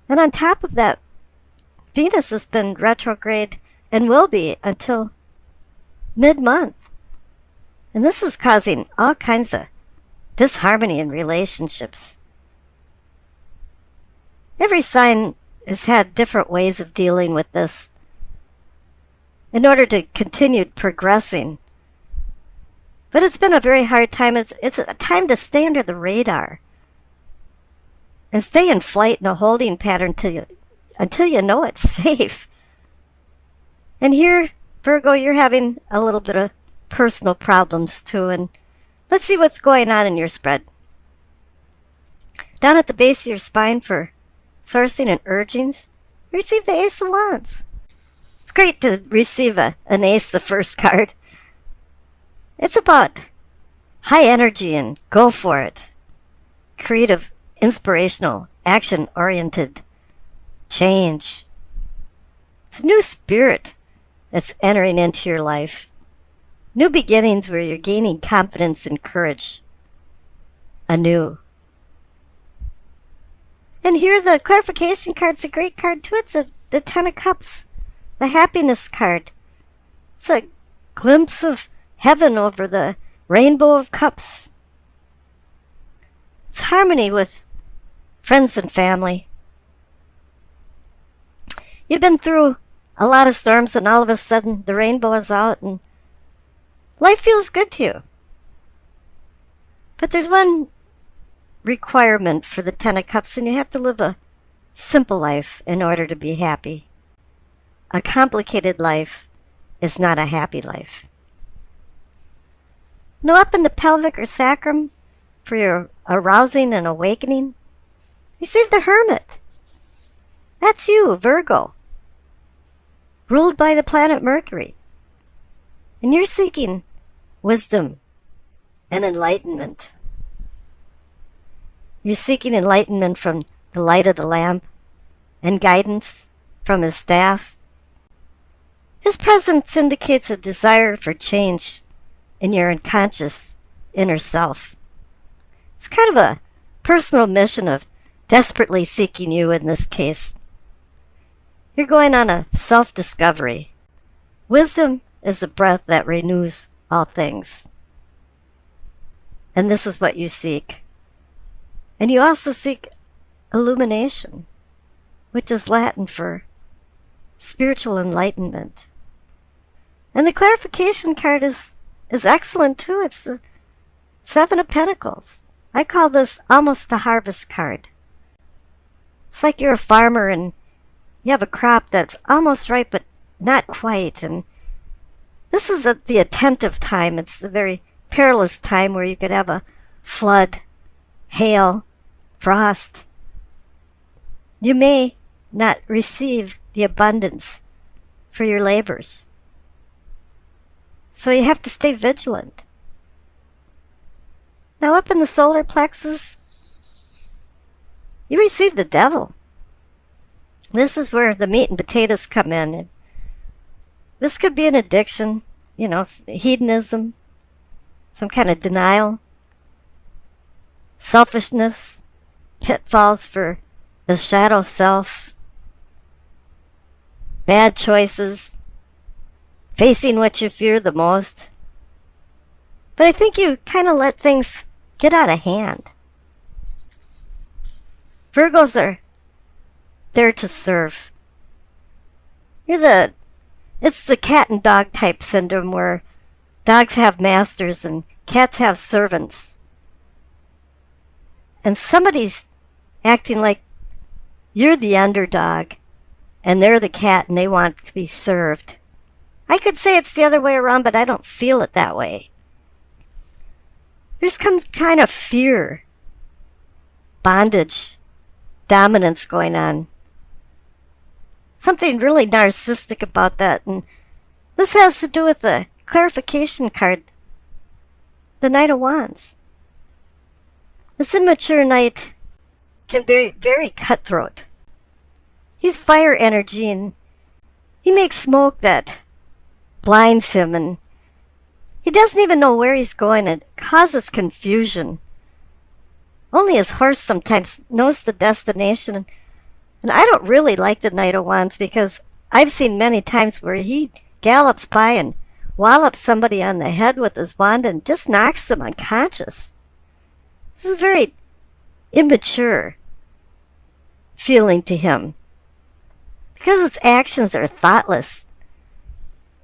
And on top of that, Venus has been retrograde and will be until mid-month. And this is causing all kinds of disharmony in relationships. Every sign has had different ways of dealing with this in order to continue progressing. But it's been a very hard time. It's a time to stay under the radar and stay in flight in a holding pattern until you know it's safe. And here, Virgo, you're having a little bit of personal problems too. And let's see what's going on in your spread. Down at the base of your spine for sourcing and urgings, receive the Ace of Wands. It's great to receive an ace, the first card. It's about high energy and go for it. Creative, inspirational, action-oriented change. It's a new spirit that's entering into your life. New beginnings where you're gaining confidence and courage anew. And here the clarification card's a great card too. It's the Ten of Cups, the happiness card. It's a glimpse of heaven over the rainbow of cups. It's harmony with friends and family. You've been through a lot of storms and all of a sudden the rainbow is out and life feels good to you. But there's one requirement for the Ten of Cups, and you have to live a simple life in order to be happy. A complicated life is not a happy life. Now up in the pelvic or sacrum for your arousing and awakening, receive the Hermit. That's you, Virgo, ruled by the planet Mercury. And you're seeking wisdom and enlightenment. You're seeking enlightenment from the light of the lamp and guidance from his staff. His presence indicates a desire for change in your unconscious inner self. It's kind of a personal mission of desperately seeking you in this case. You're going on a self-discovery. Wisdom is the breath that renews all things. And this is what you seek. And you also seek illumination, which is Latin for spiritual enlightenment. And the clarification card is excellent too. It's the Seven of Pentacles. I call this almost the harvest card. It's like you're a farmer and you have a crop that's almost ripe but not quite. And this is the attentive time. It's the very perilous time where you could have a flood, hail, frost. You may not receive the abundance for your labors. So you have to stay vigilant. Now up in the solar plexus, you receive the Devil. This is where the meat and potatoes come in. And this could be an addiction, hedonism, some kind of denial, selfishness, pitfalls for the shadow self, bad choices, facing what you fear the most. But I think you kind of let things get out of hand. Virgos are there to serve. It's the cat and dog type syndrome where dogs have masters and cats have servants. And somebody's acting like you're the underdog and they're the cat and they want to be served. I could say it's the other way around, but I don't feel it that way. There's some kind of fear, bondage, dominance going on. Something really narcissistic about that. And this has to do with the clarification card, the Knight of Wands. This immature knight can be very cutthroat. He's fire energy and he makes smoke that blinds him, and he doesn't even know where he's going. It causes confusion. Only his horse sometimes knows the destination. And I don't really like the Knight of Wands because I've seen many times where he gallops by and wallops somebody on the head with his wand and just knocks them unconscious. This is very immature feeling to him because his actions are thoughtless.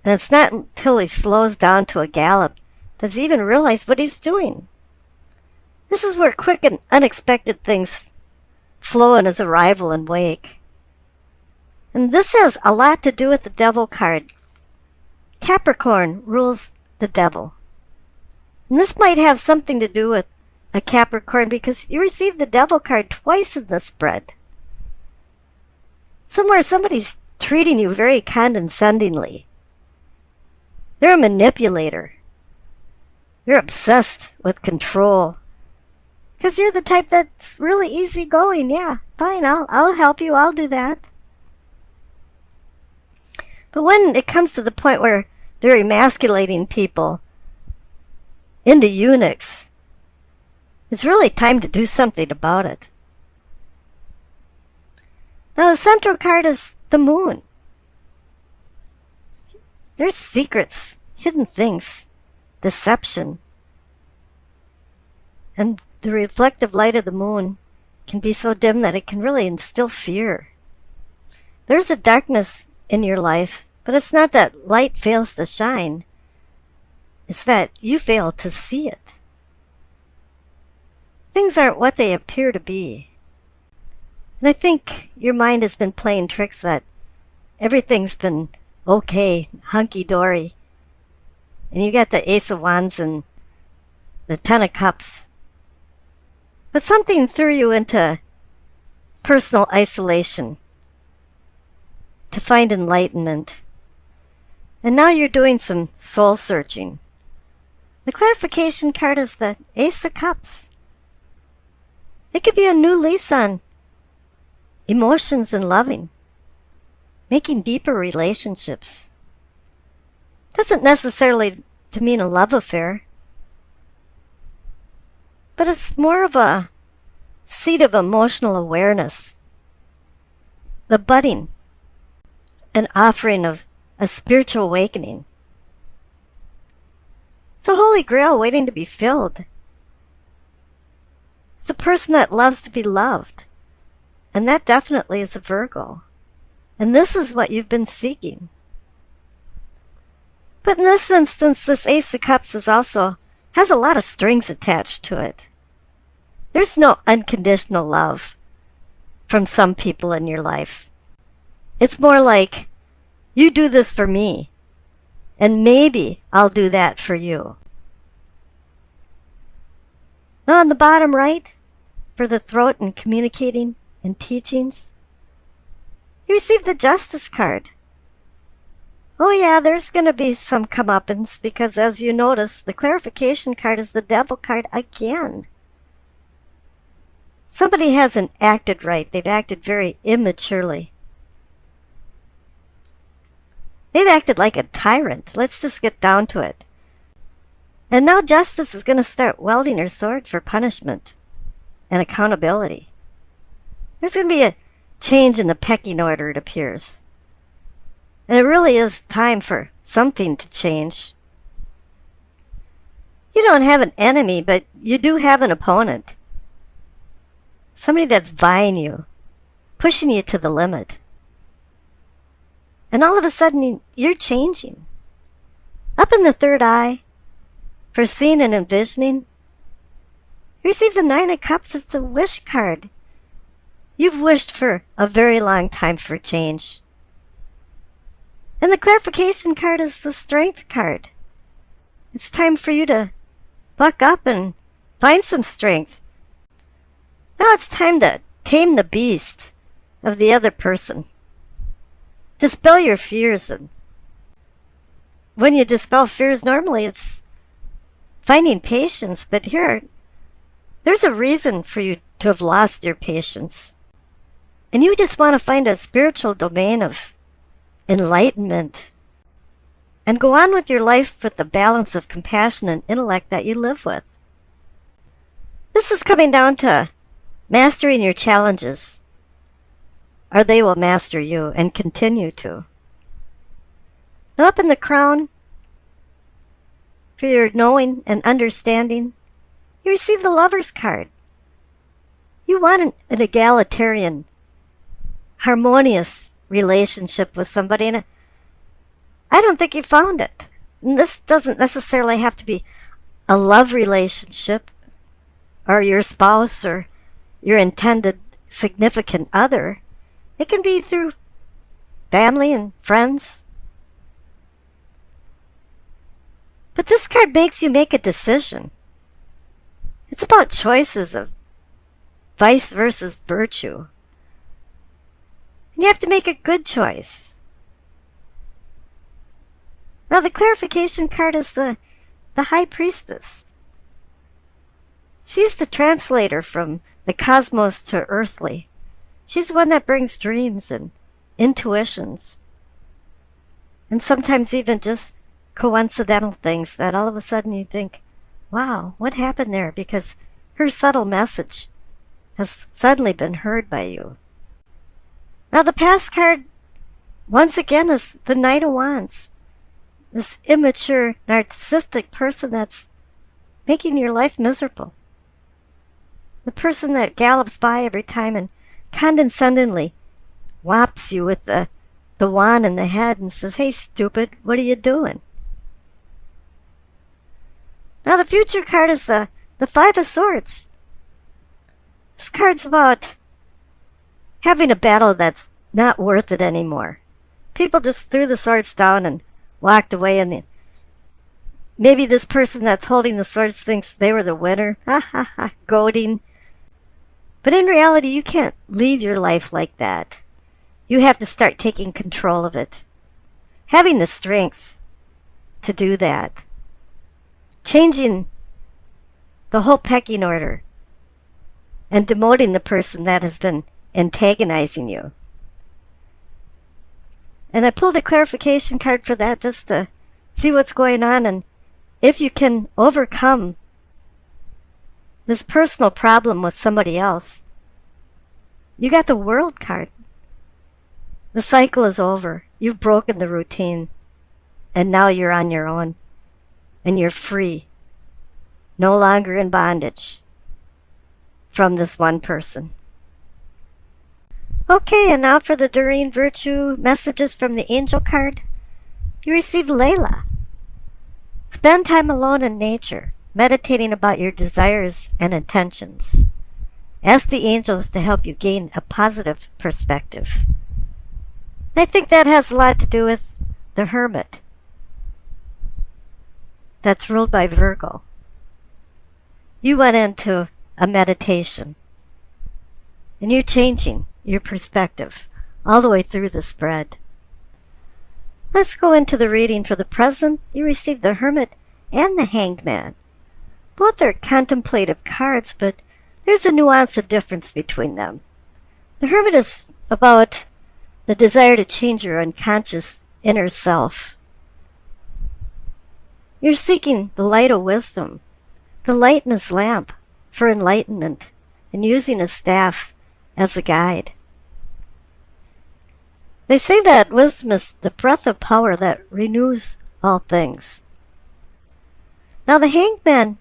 And it's not until he slows down to a gallop does he even realize what he's doing. This is where quick and unexpected things flow in his arrival and wake. And this has a lot to do with the Devil card. Capricorn rules the Devil. And this might have something to do with a Capricorn because you received the Devil card twice in the spread. Somewhere somebody's treating you very condescendingly. They're a manipulator. You're obsessed with control. Because you're the type that's really easygoing. Yeah, fine, I'll help you, I'll do that. But when it comes to the point where they're emasculating people into eunuchs, it's really time to do something about it. Now the central card is the Moon. There's secrets, hidden things, deception. And the reflective light of the Moon can be so dim that it can really instill fear. There's a darkness in your life, but it's not that light fails to shine. It's that you fail to see it. Things aren't what they appear to be. And I think your mind has been playing tricks that everything's been okay, hunky-dory. And you got the Ace of Wands and the Ten of Cups. But something threw you into personal isolation to find enlightenment. And now you're doing some soul searching. The clarification card is the Ace of Cups. It could be a new lease on emotions and loving, making deeper relationships. Doesn't necessarily to mean a love affair, but it's more of a seed of emotional awareness, the budding, an offering of a spiritual awakening. It's a holy grail waiting to be filled. It's a person that loves to be loved, and that definitely is a Virgo. And this is what you've been seeking. But in this instance, this Ace of Cups has a lot of strings attached to it. There's no unconditional love from some people in your life. It's more like, you do this for me, and maybe I'll do that for you. Now on the bottom right, for the throat and communicating and teachings, you receive the Justice card. Oh yeah, there's going to be some comeuppance because as you notice, the clarification card is the Devil card again. Somebody hasn't acted right. They've acted very immaturely. They've acted like a tyrant. Let's just get down to it. And now Justice is going to start wielding her sword for punishment and accountability. There's going to be a change in the pecking order, it appears. And it really is time for something to change. You don't have an enemy, but you do have an opponent. Somebody that's vying you, pushing you to the limit. And all of a sudden, you're changing. Up in the third eye, for seeing and envisioning, you receive the Nine of Cups. It's a wish card. You've wished for a very long time for change. And the clarification card is the Strength card. It's time for you to buck up and find some strength. Now it's time to tame the beast of the other person. Dispel your fears. And when you dispel fears, normally it's finding patience. But here, there's a reason for you to have lost your patience. And you just want to find a spiritual domain of enlightenment. And go on with your life with the balance of compassion and intellect that you live with. This is coming down to mastering your challenges. or they will master you and continue to. Now up in the crown, for your knowing and understanding, you receive the Lover's card. You want an egalitarian, harmonious relationship with somebody, and I don't think you found it. And this doesn't necessarily have to be a love relationship or your spouse or your intended significant other. It can be through family and friends. But this card makes you make a decision. It's about choices of vice versus virtue. And you have to make a good choice. Now the clarification card is the High Priestess. She's the translator from the cosmos to earthly. She's the one that brings dreams and intuitions. And sometimes even just coincidental things that all of a sudden you think, wow, what happened there? Because her subtle message has suddenly been heard by you. Now the past card, once again, is the Knight of Wands. This immature, narcissistic person that's making your life miserable. The person that gallops by every time and condescendingly whops you with the wand in the head and says, hey, stupid, what are you doing? Now the future card is the Five of Swords. This card's about having a battle that's not worth it anymore. People just threw the swords down and walked away, and maybe this person that's holding the swords thinks they were the winner. Ha ha ha, goading. But in reality, you can't leave your life like that. You have to start taking control of it. Having the strength to do that. Changing the whole pecking order. And demoting the person that has been antagonizing you. And I pulled a clarification card for that just to see what's going on and if you can overcome this personal problem with somebody else. You got the World card. The cycle is over. You've broken the routine. And now you're on your own. And you're free. No longer in bondage from this one person. Okay, and now for the Doreen Virtue messages from the Angel card. You receive Layla. Spend time alone in nature, meditating about your desires and intentions. Ask the angels to help you gain a positive perspective. I think that has a lot to do with the Hermit. That's ruled by Virgo. You went into a meditation. And you're changing your perspective all the way through the spread. Let's go into the reading for the present. You received the Hermit and the Hanged Man. Both are contemplative cards, but there's a nuance of difference between them. The Hermit is about the desire to change your unconscious inner self. You're seeking the light of wisdom, the light in his lamp for enlightenment, and using a staff as a guide. They say that wisdom is the breath of power that renews all things. Now the Hanged Man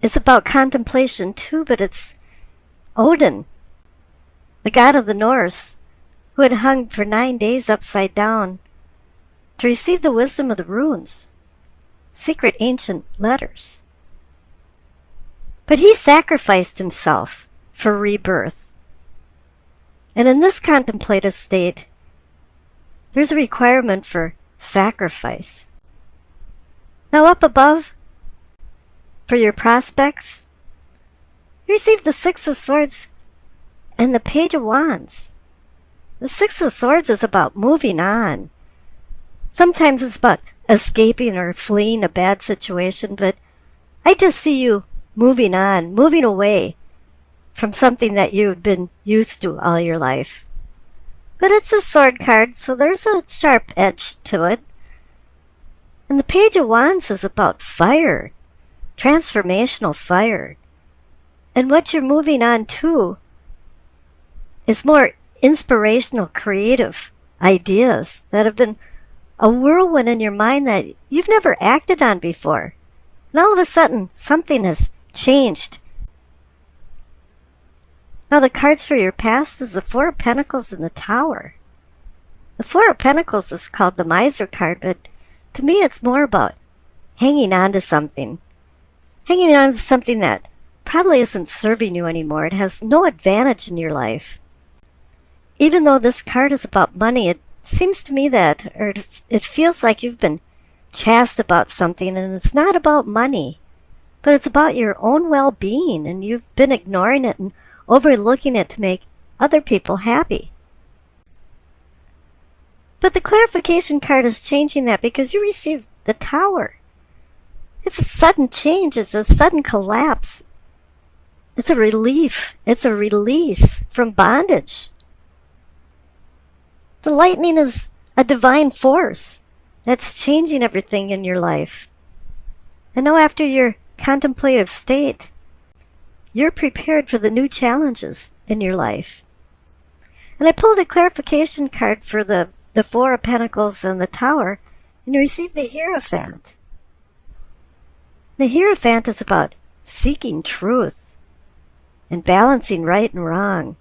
is about contemplation too, but it's Odin, the god of the Norse, who had hung for 9 days upside down to receive the wisdom of the runes, secret ancient letters. But he sacrificed himself for rebirth. And in this contemplative state, there's a requirement for sacrifice. Now up above, for your prospects, you receive the Six of Swords and the Page of Wands. The Six of Swords is about moving on. Sometimes it's about escaping or fleeing a bad situation, but I just see you moving on, moving away from something that you've been used to all your life. But it's a sword card, so there's a sharp edge to it. And the Page of Wands is about fire, transformational fire. And what you're moving on to is more inspirational, creative ideas that have been a whirlwind in your mind that you've never acted on before. And all of a sudden, something has changed. Now, the cards for your past is the Four of Pentacles and the Tower. The Four of Pentacles is called the Miser card, but to me it's more about hanging on to something. Hanging on to something that probably isn't serving you anymore. It has no advantage in your life. Even though this card is about money, it seems to me that, or it feels like you've been chaste about something, and it's not about money, but it's about your own well-being, and you've been ignoring it and overlooking it to make other people happy. But the clarification card is changing that because you received the Tower. It's a sudden change. It's a sudden collapse. It's a relief. It's a release from bondage. The lightning is a divine force that's changing everything in your life. And now after your contemplative state, you're prepared for the new challenges in your life. And I pulled a clarification card for the Four of Pentacles and the Tower, and you received the Hierophant. The Hierophant is about seeking truth and balancing right and wrong.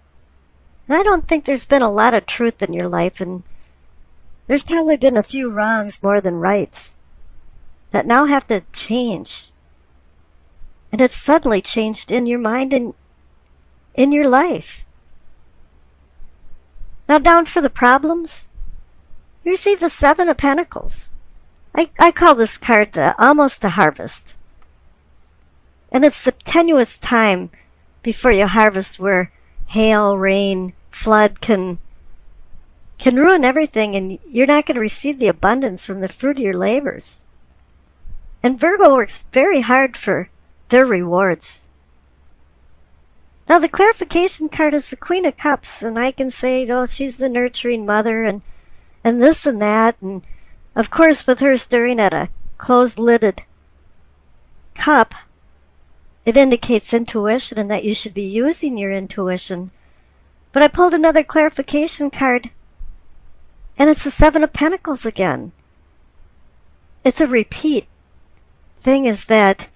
And I don't think there's been a lot of truth in your life, and there's probably been a few wrongs more than rights that now have to change. And it's suddenly changed in your mind and in your life. Now down for the problems, you receive the Seven of Pentacles. I call this card almost a harvest. And it's the tenuous time before you harvest where hail, rain, flood can ruin everything, and you're not going to receive the abundance from the fruit of your labors. And Virgo works very hard for their rewards. Now the clarification card is the Queen of Cups, and I can say, oh, she's the nurturing mother and this and that, and of course with her staring at a closed-lidded cup, it indicates intuition and that you should be using your intuition. But I pulled another clarification card, and it's the Seven of Pentacles again. It's a repeat. Thing is that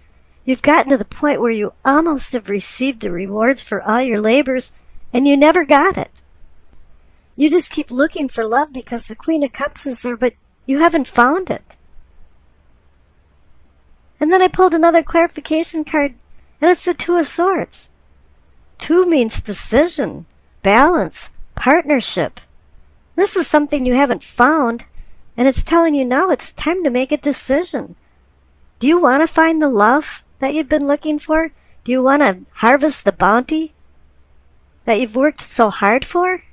you've gotten to the point where you almost have received the rewards for all your labors, and you never got it. You just keep looking for love because the Queen of Cups is there, but you haven't found it. And then I pulled another clarification card, and it's the Two of Swords. Two means decision, balance, partnership. This is something you haven't found, and it's telling you now it's time to make a decision. Do you want to find the love that you've been looking for? Do you want to harvest the bounty that you've worked so hard for?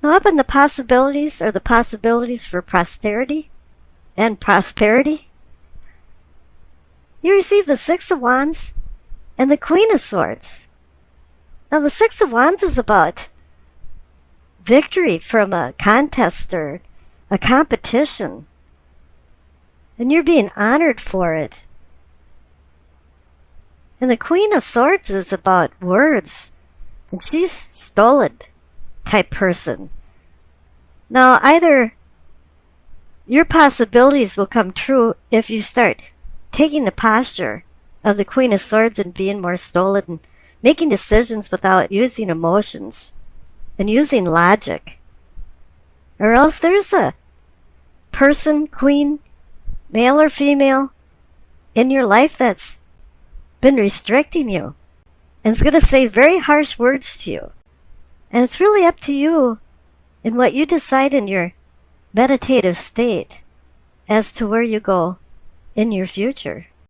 Now up in the possibilities are the possibilities for posterity and prosperity. You receive the Six of Wands and the Queen of Swords. Now the Six of Wands is about victory from a contest or a competition. And you're being honored for it. And the Queen of Swords is about words. And she's stolen type person. Now either your possibilities will come true if you start taking the posture of the Queen of Swords and being more stolid and making decisions without using emotions and using logic. Or else there's a person, queen, male or female, in your life that's been restricting you and is going to say very harsh words to you. And it's really up to you in what you decide in your meditative state as to where you go in your future.